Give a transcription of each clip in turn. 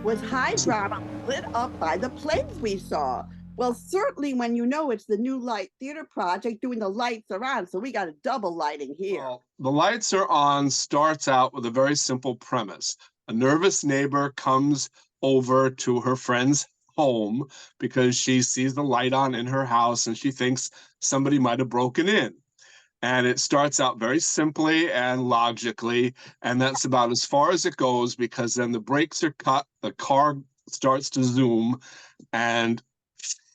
Was high drama lit up by the plays we saw? Well, certainly when you know it's the New Light Theater Project doing the lights are on, so we got a double lighting here. Well, The Lights Are On starts out with a very simple premise. A nervous neighbor comes over to her friend's home because she sees the light on in her house and she thinks somebody might have broken in. And it starts out very simply and logically, and that's about as far as it goes because then the brakes are cut, the car starts to zoom, and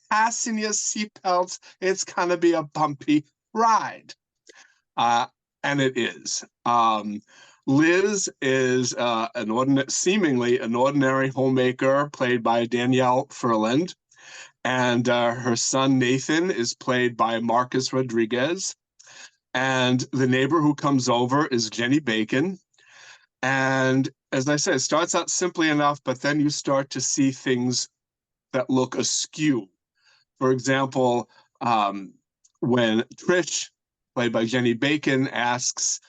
fasten your seatbelts. It's going to be a bumpy ride. And it is. Liz is seemingly an ordinary homemaker played by Danielle Furland. And her son Nathan is played by Marcus Rodriguez. And the neighbor who comes over is Jenny Bacon. And as I said, it starts out simply enough, but then you start to see things that look askew. For example, when Trish, played by Jenny Bacon, asks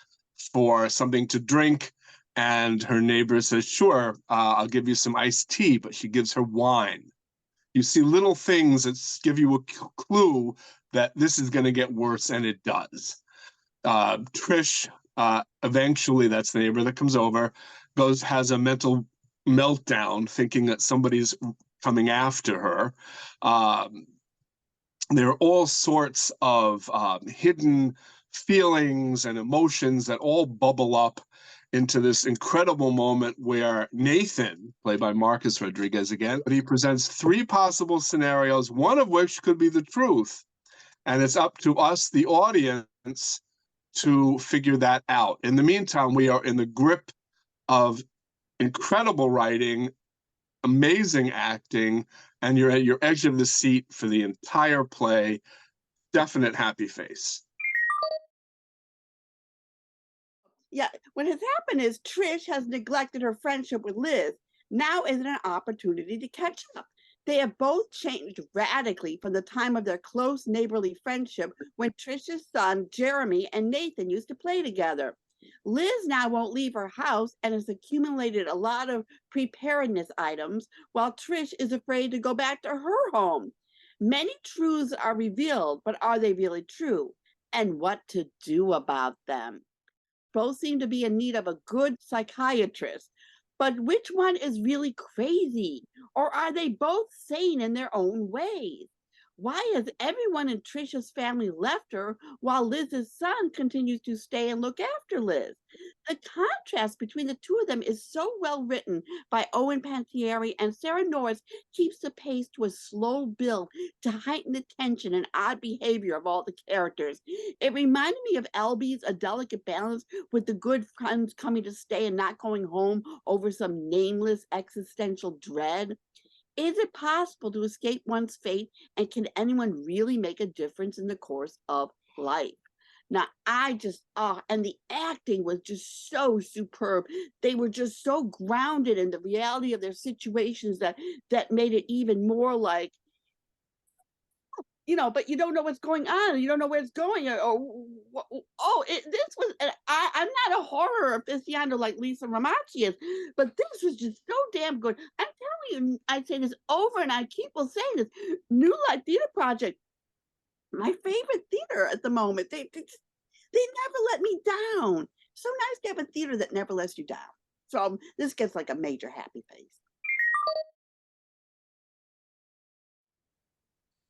for something to drink, and her neighbor says, sure, I'll give you some iced tea, but she gives her wine. You see little things that give you a clue that this is going to get worse, and it does. Trish, eventually, that's the neighbor that comes over, has a mental meltdown, thinking that somebody's coming after her. There are all sorts of hidden feelings and emotions that all bubble up into this incredible moment where Nathan, played by Marcus Rodriguez again, he presents three possible scenarios, one of which could be the truth. And it's up to us, the audience, to figure that out. In the meantime, we are in the grip of incredible writing, amazing acting, and you're at your edge of the seat for the entire play. Definite happy face. Yeah, what has happened is Trish has neglected her friendship with Liz. Now is an opportunity to catch up. They have both changed radically from the time of their close neighborly friendship when Trish's son, Jeremy, and Nathan used to play together. Liz now won't leave her house and has accumulated a lot of preparedness items, while Trish is afraid to go back to her home. Many truths are revealed, but are they really true? And what to do about them? Both seem to be in need of a good psychiatrist. But which one is really crazy? Or are they both sane in their own ways? Why has everyone in Trisha's family left her while Liz's son continues to stay and look after Liz? The contrast between the two of them is so well written by Owen Pantieri, and Sarah Norris keeps the pace to a slow build to heighten the tension and odd behavior of all the characters. It reminded me of Albie's A Delicate Balance, with the good friends coming to stay and not going home over some nameless existential dread. Is it possible to escape one's fate, and can anyone really make a difference in the course of life? Now, and the acting was just so superb. They were just so grounded in the reality of their situations that made it even more like, but you don't know what's going on. You don't know where it's going. This was, I'm not a horror aficionado like Lisa Ramacci is, but this was just so damn good. I'm telling you, I say this over and I keep on saying this. New Light Theater Project, my favorite theater at the moment. They never let me down. So nice to have a theater that never lets you down. So this gets like a major happy face.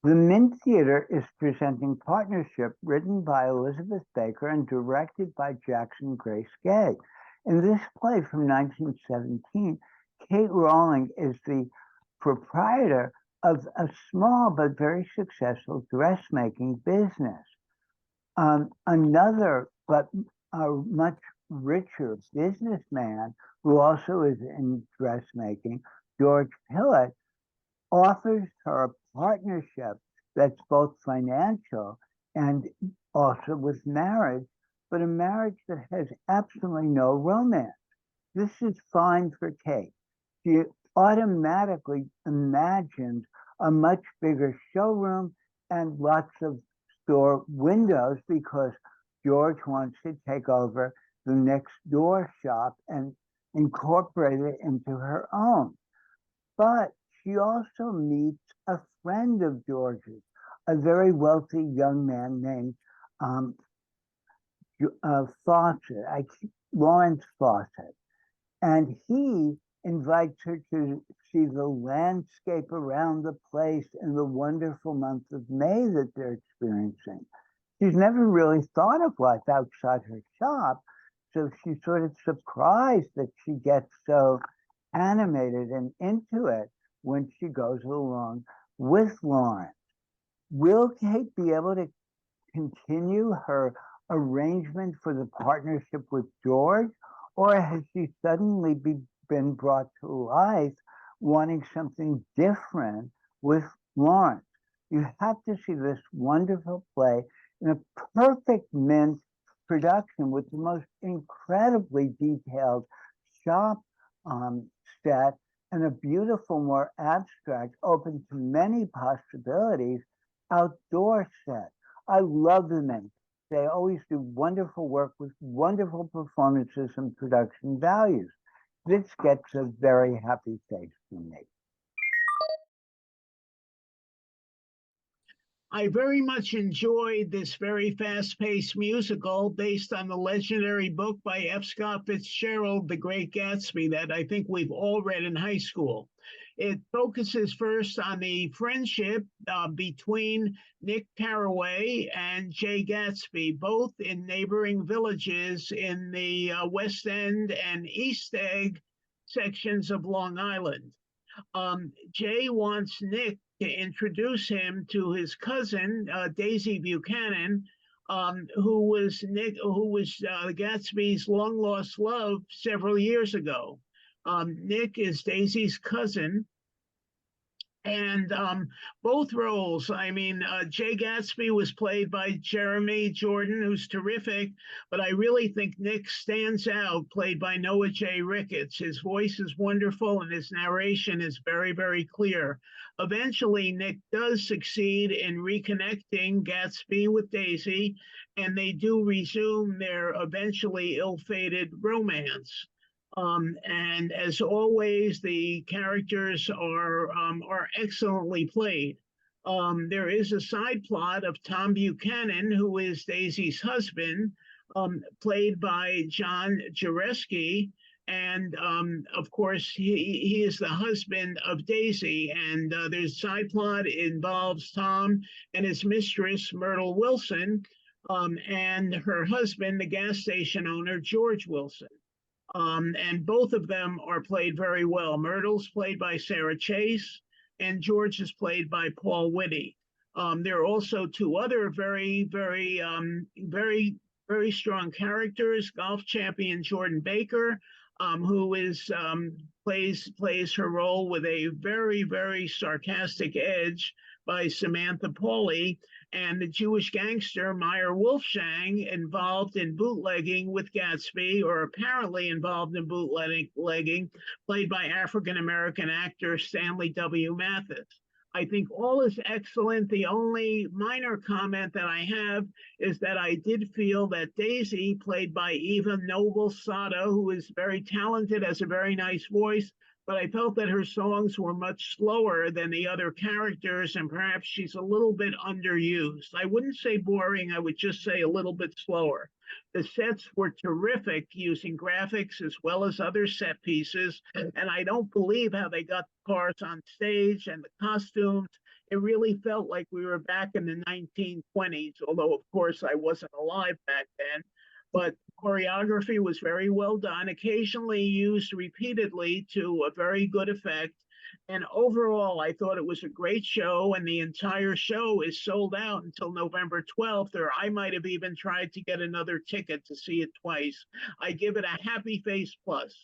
The Mint Theater is presenting Partnership, written by Elizabeth Baker and directed by Jackson Grace Gay. In this play from 1917, Kate Rawling is the proprietor of a small but very successful dressmaking business. Another, but a much richer businessman who also is in dressmaking, George Pillett, offers her a partnership that's both financial and also with marriage, but a marriage that has absolutely no romance. This is fine for Kate. She automatically imagines a much bigger showroom and lots of store windows because George wants to take over the next door shop and incorporate it into her own. But she also meets a friend of George's, a very wealthy young man named um, Fawcett, Lawrence Fawcett. And he invites her to see the landscape around the place in the wonderful month of May that they're experiencing. She's never really thought of life outside her shop, so she's sort of surprised that she gets so animated and into it when she goes along with Lawrence. Will Kate be able to continue her arrangement for the partnership with George, or has she suddenly been brought to life wanting something different with Lawrence? You have to see this wonderful play in a perfect mint production with the most incredibly detailed shop set and a beautiful, more abstract, open to many possibilities outdoor set. I love the men. They always do wonderful work with wonderful performances and production values. This gets a very happy face from me. I very much enjoyed this very fast-paced musical based on the legendary book by F. Scott Fitzgerald, The Great Gatsby, that I think we've all read in high school. It focuses first on the friendship between Nick Carroway and Jay Gatsby, both in neighboring villages in the West End and East Egg sections of Long Island. Jay wants Nick to introduce him to his cousin, Daisy Buchannan, who was Gatsby's long lost love several years ago. Nick is Daisy's cousin. And both roles, Jay Gatsby was played by Jeremy Jordan, who's terrific, but I really think Nick stands out, played by Noah J. Ricketts. His voice is wonderful and his narration is very, very clear. Eventually, Nick does succeed in reconnecting Gatsby with Daisy, and they do resume their eventually ill-fated romance. And as always, the characters are excellently played. There is a side plot of Tom Buchanan, who is Daisy's husband, played by John Zdrojeski. And of course, he is the husband of Daisy. And there's side plot involves Tom and his mistress, Myrtle Wilson, and her husband, the gas station owner, George Wilson. And both of them are played very well. Myrtle's played by Sarah Chase, and George is played by Paul Witty. There are also two other very strong characters. Golf champion Jordan Baker, who is plays her role with a very sarcastic edge by Samantha Pauly, and the Jewish gangster Meyer Wolfgang, involved in bootlegging with Gatsby, or apparently involved in bootlegging, played by African-American actor Stanley W. Mathis. I think all is excellent. The only minor comment that I have is that I did feel that Daisy, played by Eva Noble Sada, who is very talented, has a very nice voice, but I felt that her songs were much slower than the other characters, and perhaps she's a little bit underused. I wouldn't say boring, I would just say a little bit slower. The sets were terrific, using graphics as well as other set pieces, and I don't believe how they got the cars on stage and the costumes. It really felt like we were back in the 1920s, although of course I wasn't alive back then. But choreography was very well done, occasionally used repeatedly to a very good effect. And overall, I thought it was a great show, and the entire show is sold out until November 12th, or I might have even tried to get another ticket to see it twice. I give it a happy face plus.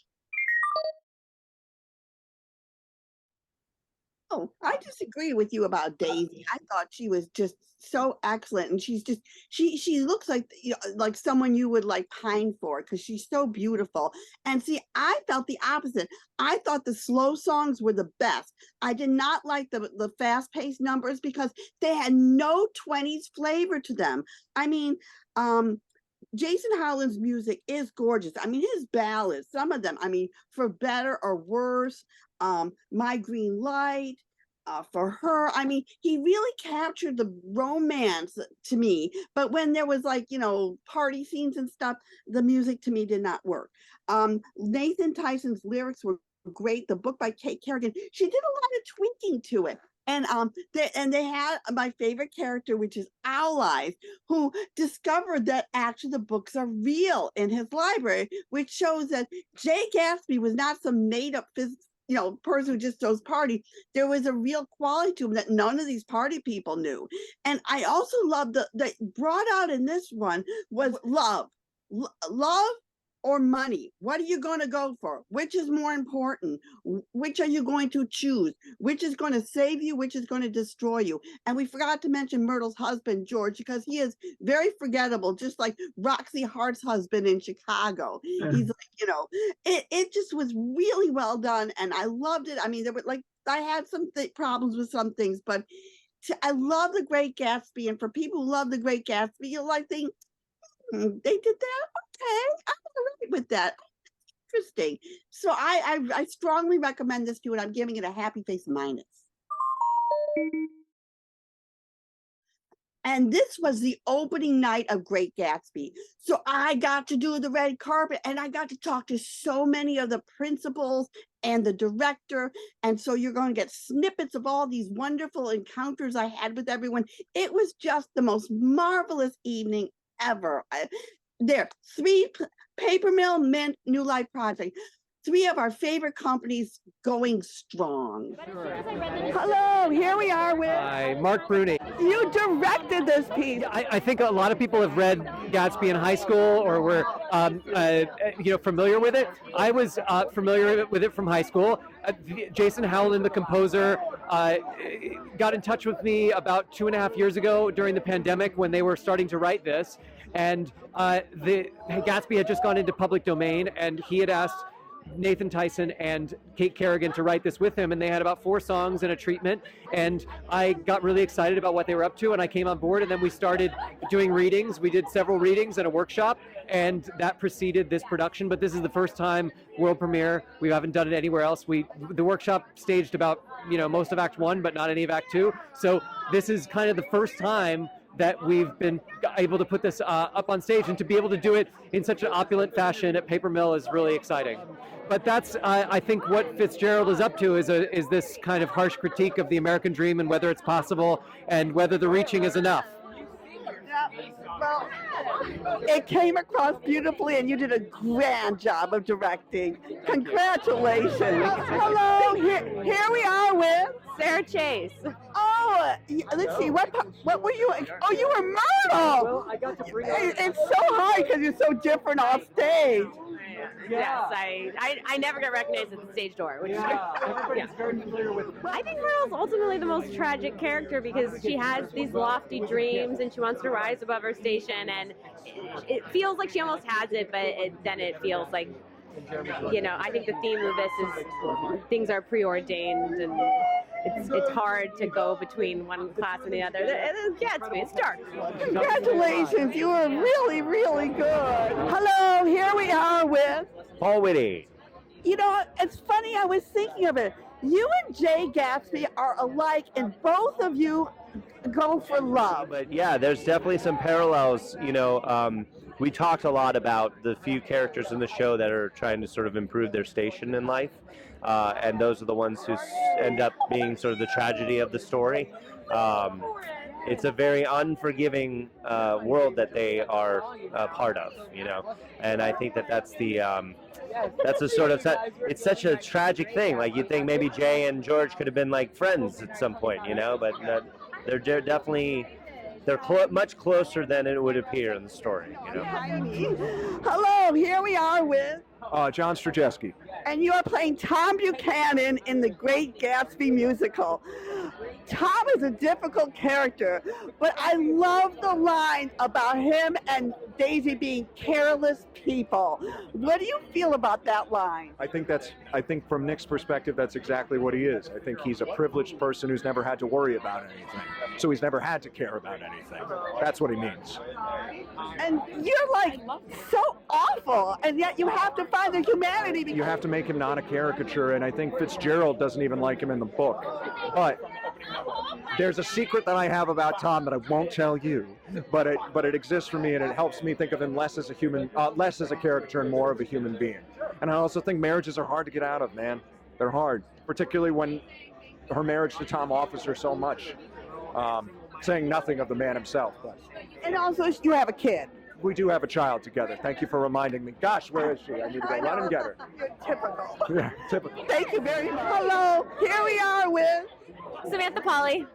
Oh, I disagree with you about Daisy. I thought she was just so excellent, and she looks like, like someone you would like pine for, because she's so beautiful. And see, I felt the opposite. I thought the slow songs were the best. I did not like the fast-paced numbers because they had no 20s flavor to them. I mean, Jason Howland's music is gorgeous. I mean, his ballads, some of them, I mean, For Better or Worse, My Green Light, For Her. I mean, he really captured the romance to me. But when there was like, party scenes and stuff, the music to me did not work. Nathan Tyson's lyrics were great. The book by Kate Kerrigan, she did a lot of tweaking to it. And they had my favorite character, which is Owl Eyes, who discovered that actually the books are real in his library, which shows that Jay Gatsby was not some made up person who just throws parties. There was a real quality to him that none of these party people knew. And I also love that brought out in this one was love. Love or money? What are you going to go for? Which is more important? Which are you going to choose? Which is going to save you? Which is going to destroy you? And we forgot to mention Myrtle's husband, George, because he is very forgettable, just like Roxy Hart's husband in Chicago. He's like, it just was really well done. And I loved it. I mean, there were I had some problems with some things, but I love The Great Gatsby. And for people who love The Great Gatsby, you'll think, they did that? Okay, I'm all right with that. Interesting. So I strongly recommend this to you, and I'm giving it a happy face minus. And this was the opening night of Great Gatsby. So I got to do the red carpet, and I got to talk to so many of the principals and the director. And so you're going to get snippets of all these wonderful encounters I had with everyone. It was just the most marvelous evening ever. There, 3 Paper Mill, Mint, New Life Project. 3 of our favorite companies going strong. Hello, here we are with... Hi, Marc Bruni. You directed this piece. I think a lot of people have read Gatsby in high school or were familiar with it. I was familiar with it from high school. Jason Howland, the composer, got in touch with me about 2.5 years ago during the pandemic when they were starting to write this. And Gatsby had just gone into public domain, and he had asked Nathan Tyson and Kate Kerrigan to write this with him, and they had about 4 songs and a treatment, and I got really excited about what they were up to, and I came on board, and then we started doing readings. We did several readings and a workshop, and that preceded this production, but this is the first time world premiere. We haven't done it anywhere else. The workshop staged about most of Act 1, but not any of Act 2, so this is kind of the first time that we've been able to put this up on stage, and to be able to do it in such an opulent fashion at Paper Mill is really exciting. But that's, I think, what Fitzgerald is up to is this kind of harsh critique of the American dream and whether it's possible and whether the reaching is enough. Well, it came across beautifully, and you did a grand job of directing. Congratulations. Hello, here we are with Sarah Chase. Oh, let's see, what were you? Oh, you were Myrtle. Well, I got to bring It's so hard because you're so different off stage. Yes, I never get recognized at the stage door, which is everybody's very familiar with. I think Myrtle's ultimately the most tragic character because she has these lofty dreams and she wants to rise above her station, and it feels like she almost has it, but then it feels like, I think the theme of this is things are preordained, and it's hard to go between one class and the other. It gets me. It's dark. Congratulations, you were really, really good. Hello, here we are with Paul Witty. It's funny, I was thinking of it. You and Jay Gatsby are alike, and both of you go for love. But yeah, there's definitely some parallels. We talked a lot about the few characters in the show that are trying to sort of improve their station in life, and those are the ones who end up being sort of the tragedy of the story. It's a very unforgiving world that they are a part of, and I think that's a sort of, it's such a tragic thing. Like, you'd think maybe Jay and George could have been like friends at some point, but they're definitely, they're much closer than it would appear in the story. Hello, here we are with John Zdrojeski. And you are playing Tom Buchanan in the Great Gatsby musical. Tom is a difficult character, but I love the line about him and Daisy being careless people. What do you feel about that line? I think from Nick's perspective, that's exactly what he is. I think he's a privileged person who's never had to worry about anything. So he's never had to care about anything. That's what he means. And you're like so awful, and yet you have to find the humanity. You have to make him not a caricature, and I think Fitzgerald doesn't even like him in the book. But there's a secret that I have about Tom that I won't tell you, but it exists for me, and it helps me think of him less as a human, less as a caricature and more of a human being. And I also think marriages are hard to get out of, man. They're hard, particularly when her marriage to Tom offers her so much. Saying nothing of the man himself. But. And also, you have a kid. We do have a child together. Thank you for reminding me. Gosh, where is she? I need to go run and get her. You're typical. Yeah, typical. Thank you very much. Hello, here we are with Samantha Pauly.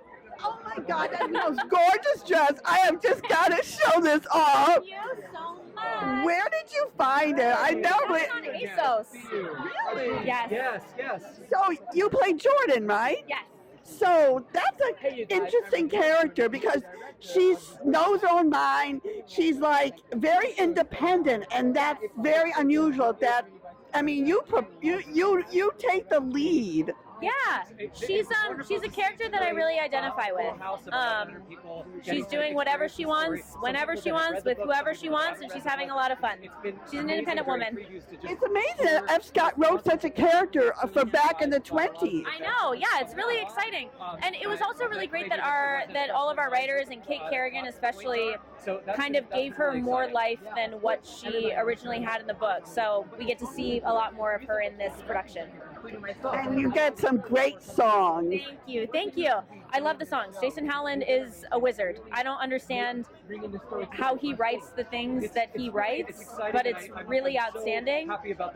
Oh my God, that's the most gorgeous dress. I have just got to show this off. Thank you so much. Where did you find it? I know it. On ASOS. Really? Yes. Yes. So you play Jordan, right? Yes. So that's an interesting character because she knows her own mind. She's like very independent, and that's very unusual. That I mean, you take the lead. Yeah, she's a character that I really identify with. She's doing whatever she wants, whenever she wants, with whoever she wants, and she's having a lot of fun. She's an independent woman. It's amazing that F. Scott wrote such a character for back in the 20s. I know, yeah, it's really exciting, and it was also really great that all of our writers and Kate Kerrigan especially kind of gave her more life than what she originally had in the book. So we get to see a lot more of her in this production. And you get some great songs. Thank you. I love the songs. Jason Howland is a wizard. I don't understand how he writes the things that he writes, but it's really outstanding.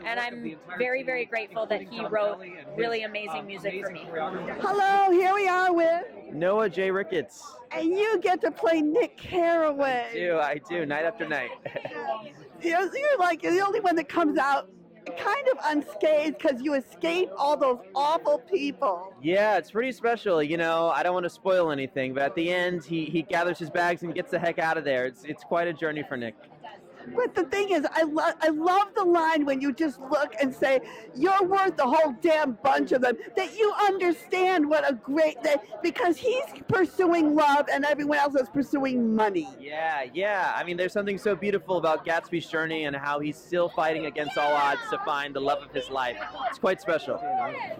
And I'm very, very grateful that he wrote really amazing music for me. Hello, here we are with Noah J. Ricketts. And you get to play Nick Carroway. I do, night after night. You're like the only one that comes out kind of unscathed because you escape all those awful people. Yeah, it's pretty special. You know, I don't want to spoil anything, but at the end, he gathers his bags and gets the heck out of there. It's quite a journey for Nick. But the thing is, I love the line when you just look and say, you're worth a whole damn bunch of them, that you understand what a great, because he's pursuing love and everyone else is pursuing money. Yeah. I mean, there's something so beautiful about Gatsby's journey and how he's still fighting against all odds to find the love of his life. It's quite special.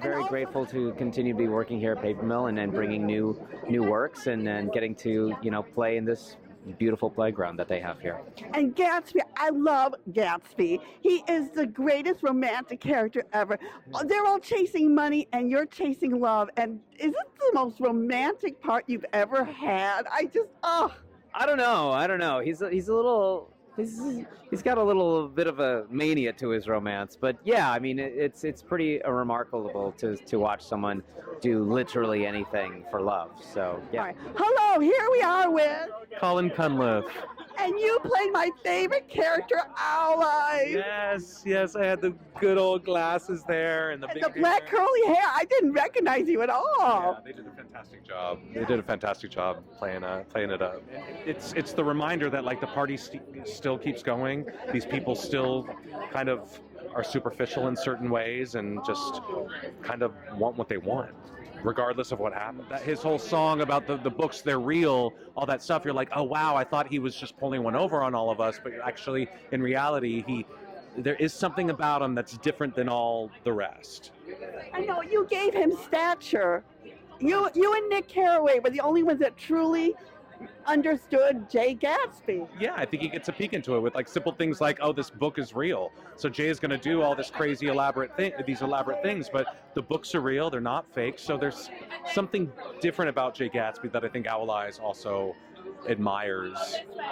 Very grateful to continue to be working here at Paper Mill and then bringing new works and getting to, play in this beautiful playground that they have here. And Gatsby, I love Gatsby. He is the greatest romantic character ever. They're all chasing money and you're chasing love. And is it the most romantic part you've ever had? I don't know. He's got a little bit of a mania to his romance, but yeah, I mean it's pretty remarkable to watch someone do literally anything for love. So yeah. All right. Hello, here we are with Colin Cunliffe. And you played my favorite character, Pauly. Yes, I had the good old glasses there and the black curly hair. I didn't recognize you at all. Yeah, they did a fantastic job. They did a fantastic job playing it up. It's the reminder that like the party still keeps going. These people still kind of are superficial in certain ways and just kind of want what they want, regardless of what happens. His whole song about the books, they're real, all that stuff, you're like, oh wow, I thought he was just pulling one over on all of us, but actually, in reality, there is something about him that's different than all the rest. I know, you gave him stature. You and Nick Carroway were the only ones that truly understood Jay Gatsby. Yeah, I think he gets a peek into it with like simple things like, oh, this book is real. So Jay is going to do all this crazy elaborate things, but the books are real, they're not fake. So there's something different about Jay Gatsby that I think Owl Eyes also admires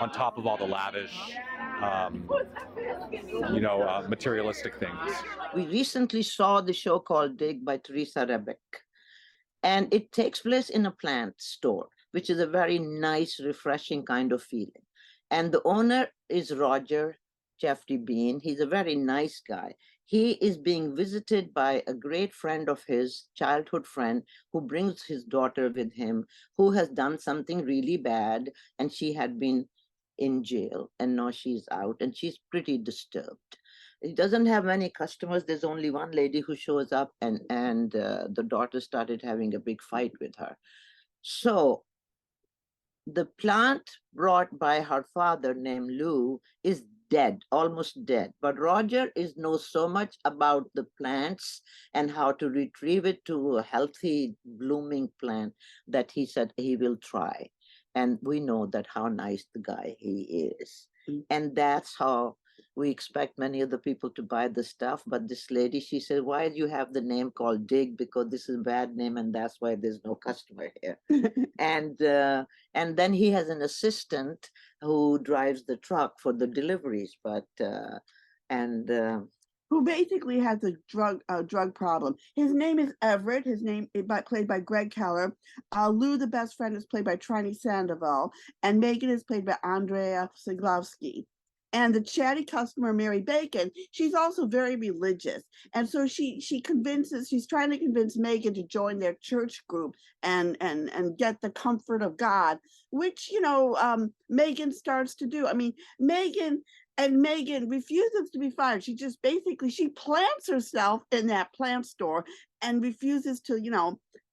on top of all the lavish, materialistic things. We recently saw the show called Dig by Teresa Rebeck, and it takes place in a plant store, which is a very nice, refreshing kind of feeling. And the owner is Roger Jeffrey Bean. He's a very nice guy. He is being visited by a great friend of his, childhood friend, who brings his daughter with him, who has done something really bad, and she had been in jail, and now she's out, and she's pretty disturbed. He doesn't have many customers. There's only one lady who shows up, and the daughter started having a big fight with her. So the plant brought by her father named Lou is dead, almost dead. But Roger knows so much about the plants and how to retrieve it to a healthy blooming plant that he said he will try. And we know that how nice the guy he is. And that's how we expect many of the people to buy the stuff. But this lady, she said, why do you have the name called Dig? Because this is a bad name, and that's why there's no customer here. And then he has an assistant who drives the truck for the deliveries, but who basically has a drug problem. His name is Everett. His name is played by Greg Keller. Lou, the best friend, is played by Trini Sandoval, and Megan is played by Andrea Siglowski. And the chatty customer, Mary Bacon, she's also very religious. And so she's trying to convince Megan to join their church group and get the comfort of God, which, Megan starts to do. I mean, Megan refuses to be fired. She just she plants herself in that plant store and refuses to,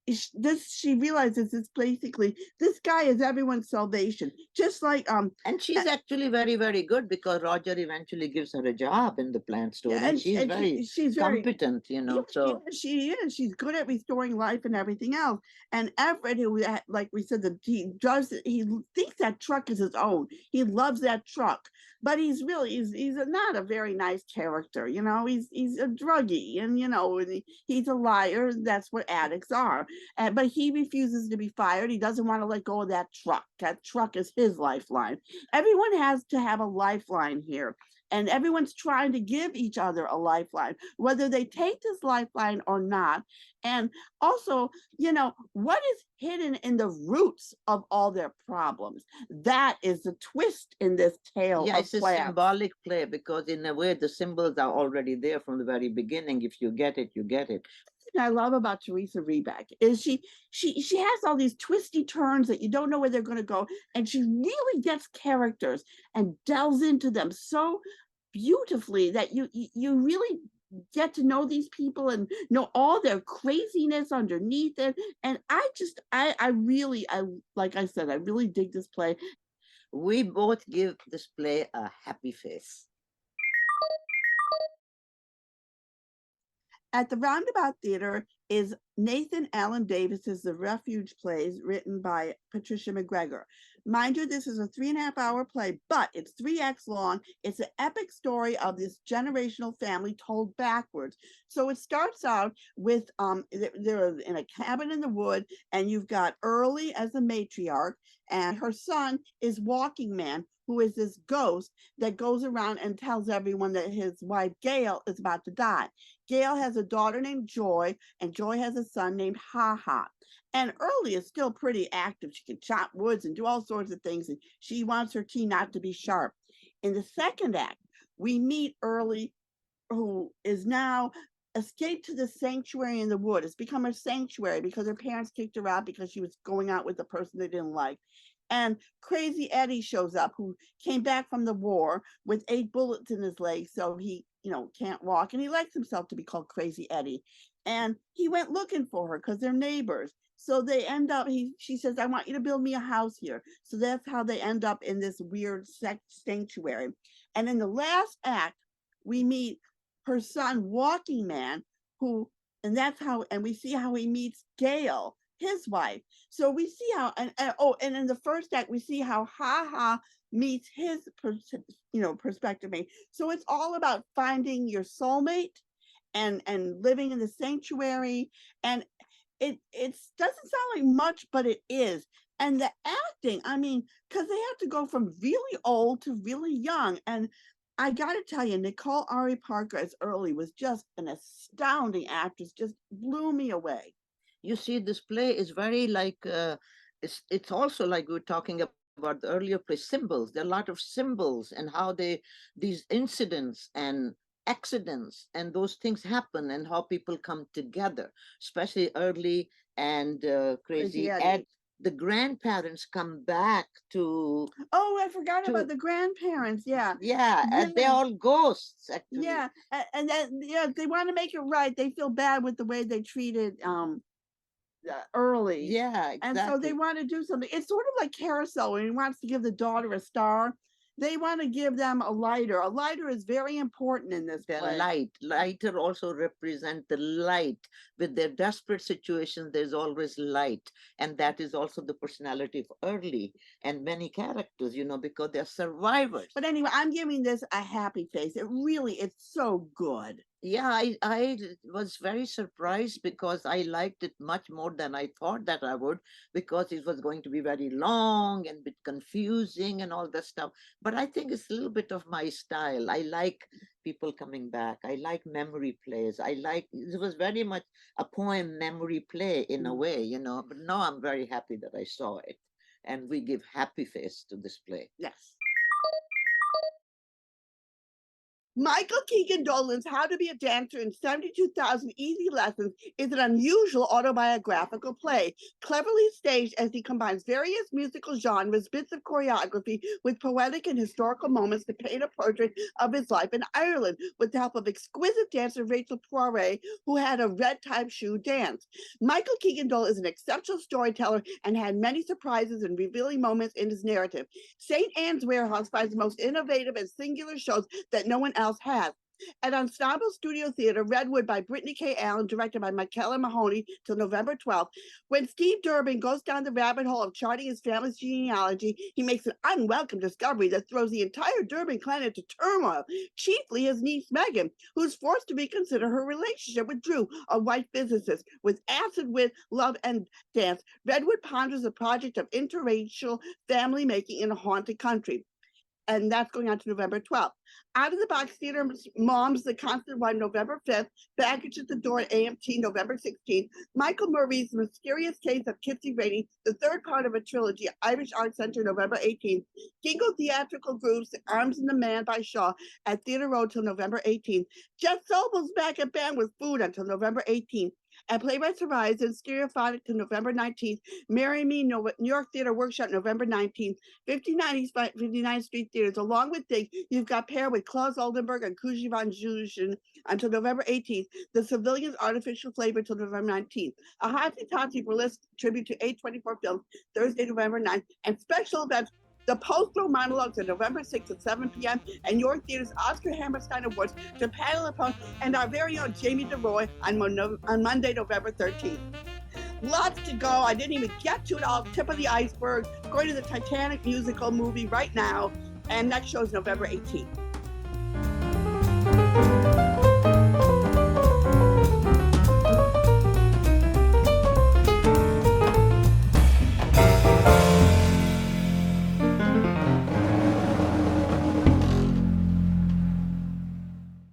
she realizes it's basically, this guy is everyone's salvation, just like and she's actually very, very good, because Roger eventually gives her a job in the plant store, and she's very competent, so she is. She's good at restoring life and everything else. And Everett, who, like we said, he thinks that truck is his own. He loves that truck, but he's not a very nice character. He's a druggie, and he's a liar. That's what addicts are. But he refuses to be fired. He doesn't want to let go of that truck. That truck is his lifeline. Everyone has to have a lifeline here. And everyone's trying to give each other a lifeline, whether they take this lifeline or not. And also, what is hidden in the roots of all their problems? That is the twist in this tale. Yeah, it's a symbolic play, because in a way, the symbols are already there from the very beginning. If you get it, you get it. I love about Teresa Rebeck is she has all these twisty turns that you don't know where they're going to go, and she really gets characters and delves into them so beautifully that you really get to know these people and know all their craziness underneath it. And I really, like I said, I really dig this play. We both give this play a happy face. At the Roundabout Theater is Nathan Allen Davis's The Refuge plays, written by Patricia McGregor. Mind you, this is a 3.5-hour play, but it's 3 acts long. It's an epic story of this generational family told backwards. So it starts out with they're in a cabin in the wood, and you've got Early as the matriarch, and her son is Walking Man, who is this ghost that goes around and tells everyone that his wife Gail is about to die. Gail has a daughter named Joy, and Joy has a son named Ha Ha. And Early is still pretty active. She can chop woods and do all sorts of things, and she wants her tea not to be sharp. In the second act, we meet Early, who is now escaped to the sanctuary in the wood. It's become a sanctuary because her parents kicked her out because she was going out with a person they didn't like. And Crazy Eddie shows up, who came back from the war with 8 bullets in his leg, so he, can't walk, and he likes himself to be called Crazy Eddie. And he went looking for her because they're neighbors. So they end up, she says, I want you to build me a house here. So that's how they end up in this weird sanctuary. And in the last act, we meet her son, Walking Man, and we see how he meets Gail, his wife. So we see how, and in the first act, we see how Ha Ha meets his, perspective mate. So it's all about finding your soulmate and living in the sanctuary. And it doesn't sound like much, but it is. And the acting, because they have to go from really old to really young. And I got to tell you, Nicole Ari Parker as Early was just an astounding actress, just blew me away. You see, this play is very like, it's also like we're talking about the earlier play, symbols. There are a lot of symbols and how these incidents and accidents and those things happen and how people come together, especially early and Crazy Ed. The grandparents come back to. Oh, I forgot about the grandparents. Yeah. Yeah, and they're all ghosts, actually. Yeah, and then they want to make it right. They feel bad with the way they treated early. Yeah, exactly. And so they want to do something. It's sort of like Carousel when he wants to give the daughter a star. They want to give them a lighter. A lighter is very important in this play. Lighter also represent the light. With their desperate situations, there's always light. And that is also the personality of early and many characters, because they're survivors. But anyway, I'm giving this a happy face. It's so good. Yeah, I was very surprised because I liked it much more than I thought that I would, because it was going to be very long and a bit confusing and all that stuff. But I think it's a little bit of my style. I like people coming back. I like memory plays. It was very much a poem memory play in a way, but now I'm very happy that I saw it. And we give happy face to this play. Yes. Michael Keegan Dolan's How to Be a Dancer in 72,000 Easy Lessons is an unusual autobiographical play, cleverly staged as he combines various musical genres, bits of choreography with poetic and historical moments to paint a portrait of his life in Ireland with the help of exquisite dancer Rachel Poiret, who had a red type shoe dance. Michael Keegan Dolan is an exceptional storyteller and had many surprises and revealing moments in his narrative. St. Anne's Warehouse finds the most innovative and singular shows that no one else has. At Ensemble Studio Theater, Redwood by Brittany K. Allen, directed by Michaela Mahoney, till November 12th. When Steve Durbin goes down the rabbit hole of charting his family's genealogy, he makes an unwelcome discovery that throws the entire Durbin clan into turmoil, chiefly his niece Megan, who's forced to reconsider her relationship with Drew, a white physicist. With acid, wit, love, and dance, Redwood ponders the project of interracial family making in a haunted country. And that's going on to November 12th. Out of the Box Theater Moms, The Constant One, November 5th. Baggage at the Door at AMT, November 16th. Michael Murray's Mysterious Case of Kitsy Rainey, the third part of a trilogy, Irish Art Center, November 18th. Gingo Theatrical Groups, Arms and the Man by Shaw at Theater Road till November 18th. Jeff Sobel's back at Band with Food until November 18th. At Playwrights Horizon, Stereophonic to November 19th. Marry Me, New York Theater Workshop, November 19th. 59th Street Theaters. Along with Dig, you've got Pair with Klaus Oldenburg and Kuji von Jushin until November 18th. The Civilians Artificial Flavor till November 19th. A Hotsy Totsy Burlesque tribute to 824 Films, Thursday, November 9th. And special events, the Post-Roe Monologues on November 6th at 7 p.m. and York Theater's Oscar Hammerstein Awards to panel upon and our very own Jamie DeRoy on Monday, November 13th. Lots to go. I didn't even get to it all. Tip of the iceberg. Going to the Titanic musical movie right now. And that shows November 18th.